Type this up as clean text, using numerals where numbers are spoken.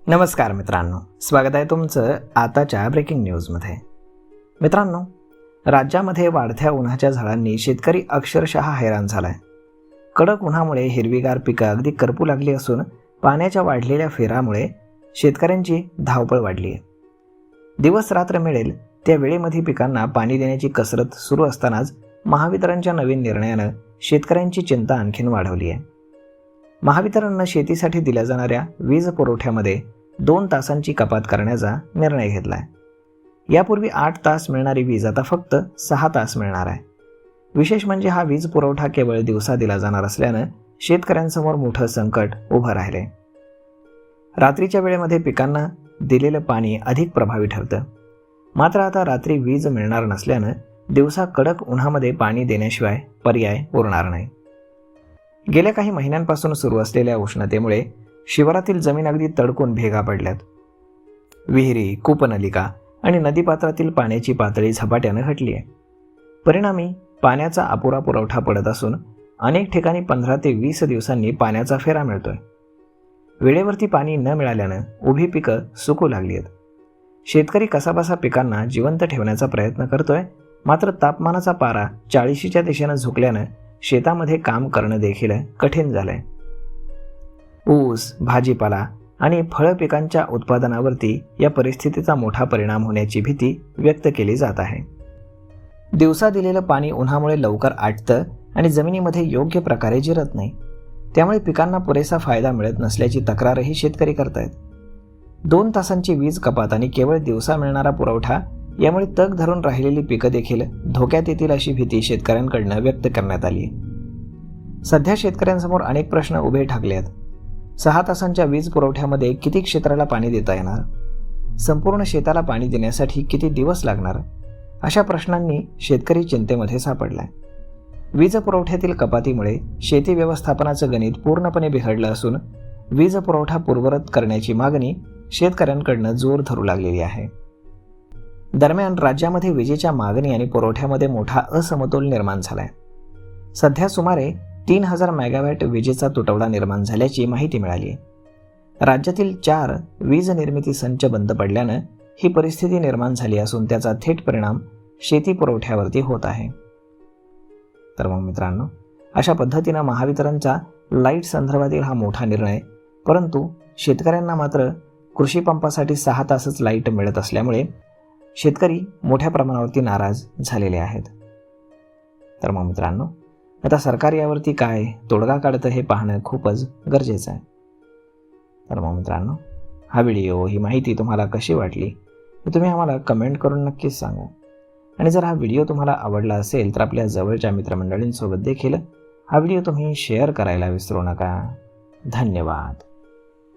नमस्कार मित्रांनो, स्वागत आहे तुमचं आताच्या ब्रेकिंग न्यूजमध्ये. मित्रांनो, राज्यामध्ये वाढत्या उन्हाच्या झळांनी शेतकरी अक्षरशः हैराण झालाय. कडक उन्हामुळे हिरवीगार पिकं अगदी करपू लागली असून पाण्याच्या वाढलेल्या फेरामुळे शेतकऱ्यांची धावपळ वाढली आहे. दिवस रात्र मिळेल त्या वेळेमध्ये पिकांना पाणी देण्याची कसरत सुरू असतानाच महावितरणच्या नवीन निर्णयानं शेतकऱ्यांची चिंता आणखीन वाढवली आहे. महावितरणनं शेतीसाठी दिल्या जाणाऱ्या वीज पुरवठ्यामध्ये 2 तासांची कपात करण्याचा निर्णय घेतला आहे. यापूर्वी 8 तास मिळणारी वीज आता फक्त 6 तास मिळणार आहे. विशेष म्हणजे हा वीज पुरवठा केवळ दिवसा दिला जाणार असल्यानं शेतकऱ्यांसमोर मोठं संकट उभं राहिले. रात्रीच्या वेळेमध्ये पिकांना दिलेलं पाणी अधिक प्रभावी ठरतं. मात्र आता रात्री वीज मिळणार नसल्यानं दिवसा कडक उन्हामध्ये पाणी देण्याशिवाय पर्याय उरणार नाही. गेल्या काही महिन्यांपासून सुरू असलेल्या उष्णतेमुळे शिवारातील जमीन अगदी तडकून भेगा पडल्यात. विहिरी, कूपनलिका आणि नदीपात्रातील पाण्याची पातळी झपाट्यानं घटली आहे. परिणामी पाण्याचा अपुरा पुरवठा पडत असून अनेक ठिकाणी 15 ते 20 दिवसांनी पाण्याचा फेरा मिळतोय. वेळेवरती पाणी न मिळाल्यानं उभी पिकं सुकू लागली आहेत. शेतकरी कसाबसा पिकांना जिवंत ठेवण्याचा प्रयत्न करतोय. मात्र तापमानाचा पारा 40च्या दिशेनं झुकल्यानं शेतामध्ये काम करणं देखील कठीण झालंय. ऊस, भाजीपाला आणि फळ पिकांच्या उत्पादनावरती या परिस्थितीचा मोठा परिणाम होण्याची भीती व्यक्त केली जात आहे. दिवसा दिलेलं पाणी उन्हामुळे लवकर आटतं आणि जमिनीमध्ये योग्य प्रकारे जिरत नाही. त्यामुळे पिकांना पुरेसा फायदा मिळत नसल्याची तक्रारही शेतकरी करतायत. 2 तासांची वीज कपात आणि केवळ दिवसा मिळणारा पुरवठा यामुळे तग धरून राहिलेली पिकं देखील धोक्यात येतील अशी भीती शेतकऱ्यांकडून व्यक्त करण्यात आली आहे. सध्या शेतकऱ्यांसमोर अनेक प्रश्न उभे ठाकले आहेत. 6 तासांच्या वीज पुरवठ्यामध्ये किती क्षेत्राला पाणी देता येणार? संपूर्ण शेताला पाणी देण्यासाठी किती दिवस लागणार? अशा प्रश्नांनी शेतकरी चिंतेमध्ये सापडलाय. वीज पुरवठ्यातील कपातीमुळे शेती व्यवस्थापनाचं गणित पूर्णपणे बिघडलं असून वीज पुरवठा पूर्ववत करण्याची मागणी शेतकऱ्यांकडून जोर धरू लागलेली आहे. दरम्यान राज्यामध्ये विजेच्या मागणी आणि पुरवठ्यामध्ये मोठा असमतोल निर्माण झालाय. सध्या सुमारे 3000 मेगावॅट विजेचा तुटवडा निर्माण झाल्याची माहिती मिळाली आहे. राज्यातील 4 वीज निर्मिती संच बंद पडल्यानं ही परिस्थिती निर्माण झाली असून त्याचा थेट परिणाम शेती पुरवठ्यावरती होत आहे. तर मग मित्रांनो, अशा पद्धतीनं महावितरणचा लाईट संदर्भातील हा मोठा निर्णय, परंतु शेतकऱ्यांना मात्र कृषी पंपासाठी 6 तासच लाईट मिळत असल्यामुळे शेतकरी मोठ्या प्रमाणावरती नाराज झालेले आहेत. तर मग मित्रांनो, आता सरकार यावरती काय तोडगा काढतं हे पाहणं खूपच गरजेचं आहे. तर मग मित्रांनो, हा व्हिडिओ, ही माहिती तुम्हाला कशी वाटली हे तुम्ही आम्हाला कमेंट करून नक्कीच सांगा. आणि जर हा व्हिडिओ तुम्हाला आवडला असेल तर आपल्या जवळच्या मित्रमंडळींसोबत देखील हा व्हिडिओ तुम्ही शेअर करायला विसरू नका. धन्यवाद.